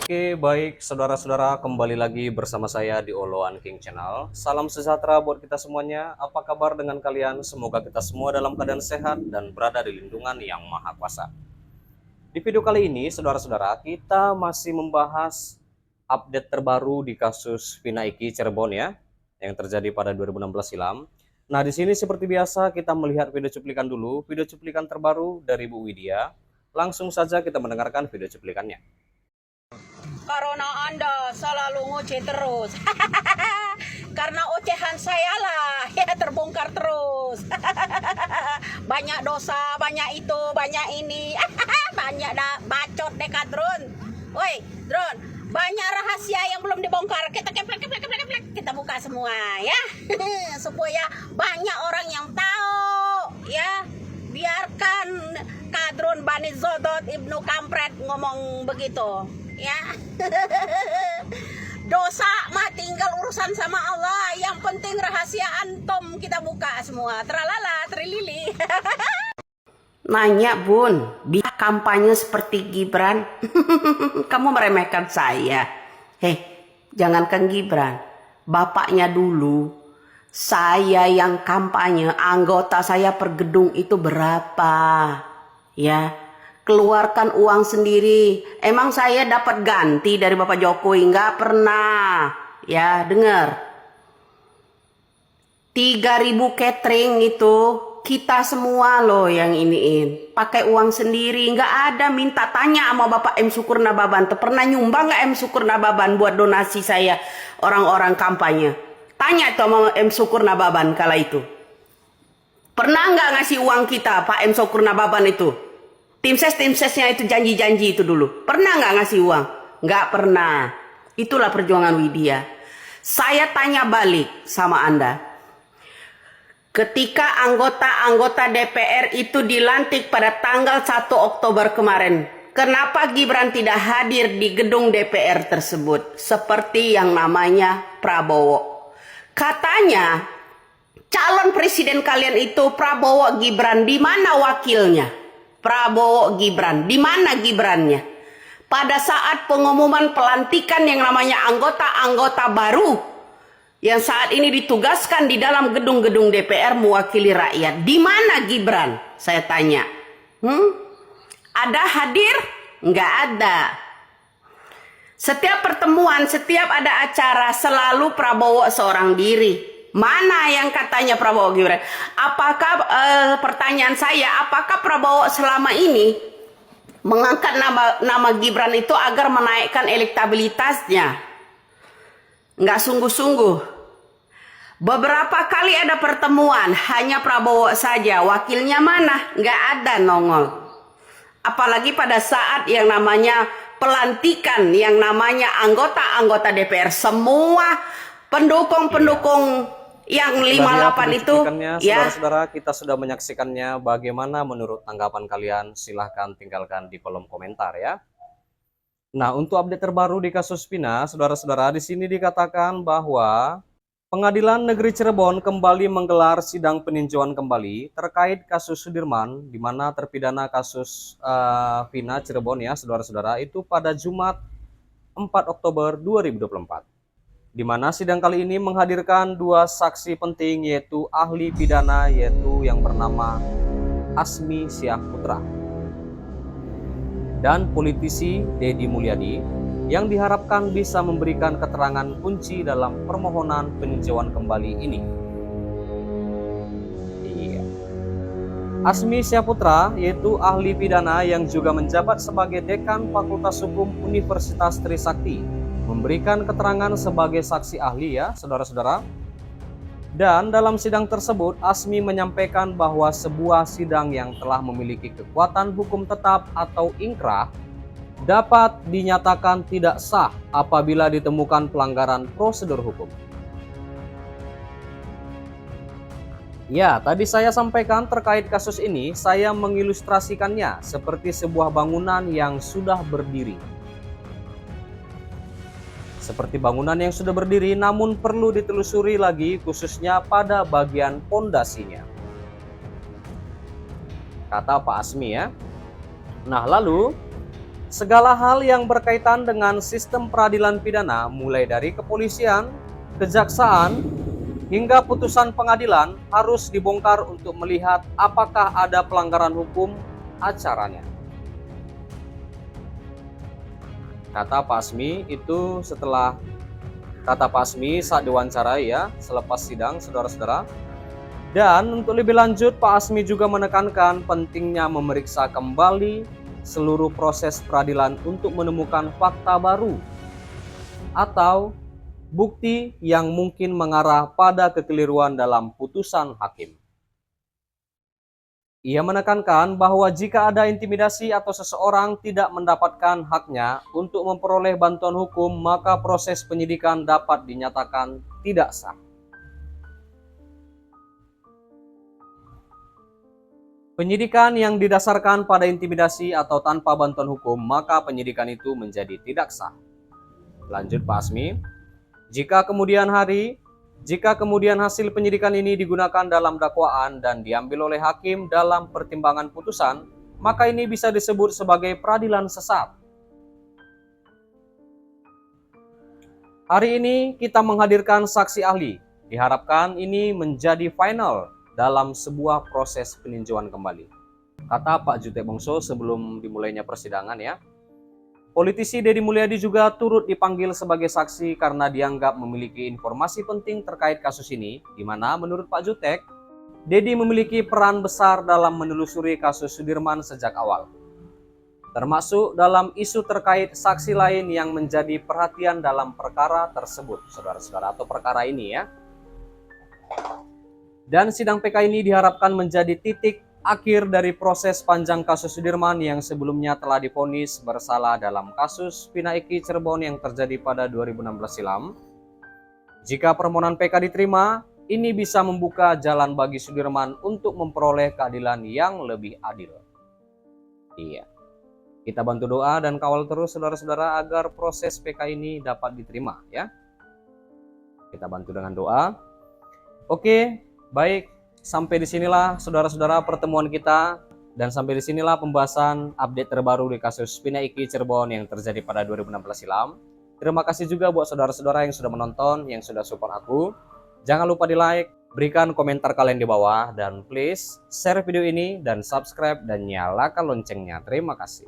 Oke, baik saudara-saudara, kembali lagi bersama saya di Oloan King Channel. Salam sejahtera buat kita semuanya. Apa kabar dengan kalian? Semoga kita semua dalam keadaan sehat dan berada di lindungan Yang Maha Kuasa. Di video kali ini, saudara-saudara, kita masih membahas update terbaru di kasus Vina Eki Cirebon ya, yang terjadi pada 2016 silam. Nah, di sini seperti biasa kita melihat video cuplikan dulu, video cuplikan terbaru dari Bu Widya. Langsung saja kita mendengarkan video cuplikannya. Karena Anda selalu ngoceh terus. Karena ocehan saya lah ya terbongkar terus. Banyak dosa, banyak itu, banyak ini. Banyak dah bacot dekat drone. Woi, drone, banyak rahasia yang belum dibongkar. Kita keplek, kita buka semua ya. Supaya banyak orang yang tahu ya. Biarkan Kadrun Bani Zodot Ibnu Kampret ngomong begitu ya. Dosa mah tinggal urusan sama Allah, yang penting rahasia antum kita buka semua. Tralala trilili. Nanya bun, bisa kampanye seperti Gibran? Kamu meremehkan saya. Jangankan Gibran, bapaknya dulu. Saya yang kampanye, anggota saya per gedung itu berapa? Ya, keluarkan uang sendiri. Emang saya dapat ganti dari Bapak Jokowi? Nggak pernah. Ya, dengar. 3.000 catering itu kita semua loh yang iniin. Pakai uang sendiri, nggak ada minta tanya sama Bapak M. Syukur Nababan. Pernah nyumbang nggak M. Syukur Nababan buat donasi saya orang-orang kampanye? Tanya tuh sama M. Syukur Nababan kala itu. Pernah nggak ngasih uang kita Pak M. Syukur Nababan itu? Tim sesnya itu janji-janji itu dulu. Pernah nggak ngasih uang? Nggak pernah. Itulah perjuangan Widya. Saya tanya balik sama Anda. Ketika anggota-anggota DPR itu dilantik pada tanggal 1 Oktober kemarin, kenapa Gibran tidak hadir di gedung DPR tersebut? Seperti yang namanya Prabowo. Katanya calon presiden kalian itu Prabowo Gibran, di mana wakilnya? Prabowo Gibran, di mana Gibrannya? Pada saat pengumuman pelantikan yang namanya anggota-anggota baru yang saat ini ditugaskan di dalam gedung-gedung DPR mewakili rakyat, di mana Gibran? Saya tanya. Ada hadir? Nggak ada. Setiap pertemuan, setiap ada acara, selalu Prabowo seorang diri. Mana yang katanya Prabowo Gibran? Apakah pertanyaan saya, apakah Prabowo selama ini mengangkat nama Gibran itu agar menaikkan elektabilitasnya? Nggak sungguh-sungguh. Beberapa kali ada pertemuan, hanya Prabowo saja. Wakilnya mana? Nggak ada nongol. Apalagi pada saat yang namanya pelantikan, yang namanya anggota-anggota DPR, semua pendukung-pendukung yang 58 itu ya. Saudara-saudara, kita sudah menyaksikannya. Bagaimana menurut tanggapan kalian? Silahkan tinggalkan di kolom komentar ya. Nah, untuk update terbaru di kasus Vina, saudara-saudara, di sini dikatakan bahwa Pengadilan Negeri Cirebon kembali menggelar sidang peninjauan kembali terkait kasus Sudirman, di mana terpidana kasus Vina Cirebon ya, saudara-saudara, itu pada Jumat 4 Oktober 2024. Di mana sidang kali ini menghadirkan dua saksi penting, yaitu ahli pidana, yaitu yang bernama Asmi Syahputra dan politisi Deddy Mulyadi, yang diharapkan bisa memberikan keterangan kunci dalam permohonan peninjauan kembali ini. Iya. Asmi Syahputra, yaitu ahli pidana yang juga menjabat sebagai Dekan Fakultas Hukum Universitas Trisakti, memberikan keterangan sebagai saksi ahli ya, saudara-saudara. Dan dalam sidang tersebut, Asmi menyampaikan bahwa sebuah sidang yang telah memiliki kekuatan hukum tetap atau ingkrah dapat dinyatakan tidak sah apabila ditemukan pelanggaran prosedur hukum. Ya, tadi saya sampaikan terkait kasus ini, saya mengilustrasikannya seperti sebuah bangunan yang sudah berdiri. Seperti bangunan yang sudah berdiri, namun perlu ditelusuri lagi, khususnya pada bagian pondasinya, kata Pak Asmi ya. Nah, lalu Segala hal yang berkaitan dengan sistem peradilan pidana, mulai dari kepolisian, kejaksaan, hingga putusan pengadilan harus dibongkar untuk melihat apakah ada pelanggaran hukum acaranya. Kata Pak Asmi itu saat diwawancarai ya, selepas sidang, saudara-saudara. Dan untuk lebih lanjut, Pak Asmi juga menekankan pentingnya memeriksa kembali seluruh proses peradilan untuk menemukan fakta baru atau bukti yang mungkin mengarah pada kekeliruan dalam putusan hakim. Ia menekankan bahwa jika ada intimidasi atau seseorang tidak mendapatkan haknya untuk memperoleh bantuan hukum, maka proses penyidikan dapat dinyatakan tidak sah. Penyidikan yang didasarkan pada intimidasi atau tanpa bantuan hukum, maka penyidikan itu menjadi tidak sah. Lanjut Pak Asmi, jika kemudian hasil penyidikan ini digunakan dalam dakwaan dan diambil oleh hakim dalam pertimbangan putusan, maka ini bisa disebut sebagai peradilan sesat. Hari ini kita menghadirkan saksi ahli. Diharapkan ini menjadi final dalam sebuah proses peninjauan kembali. Kata Pak Jutek Bongso sebelum dimulainya persidangan ya. Politisi Deddy Mulyadi juga turut dipanggil sebagai saksi karena dianggap memiliki informasi penting terkait kasus ini, di mana menurut Pak Jutek, Deddy memiliki peran besar dalam menelusuri kasus Sudirman sejak awal. Termasuk dalam isu terkait saksi lain yang menjadi perhatian dalam perkara tersebut, saudara-saudara, atau perkara ini ya. Dan sidang PK ini diharapkan menjadi titik akhir dari proses panjang kasus Sudirman yang sebelumnya telah divonis bersalah dalam kasus Vina Eki Cirebon yang terjadi pada 2016 silam. Jika permohonan PK diterima, ini bisa membuka jalan bagi Sudirman untuk memperoleh keadilan yang lebih adil. Iya. Kita bantu doa dan kawal terus saudara-saudara agar proses PK ini dapat diterima ya. Kita bantu dengan doa. Oke, baik. Sampai disinilah saudara-saudara pertemuan kita, dan sampai disinilah pembahasan update terbaru di kasus Vina Eki Cirebon yang terjadi pada 2016 silam. Terima kasih juga buat saudara-saudara yang sudah menonton, yang sudah support aku. Jangan lupa di like, berikan komentar kalian di bawah, dan please share video ini dan subscribe dan nyalakan loncengnya. Terima kasih.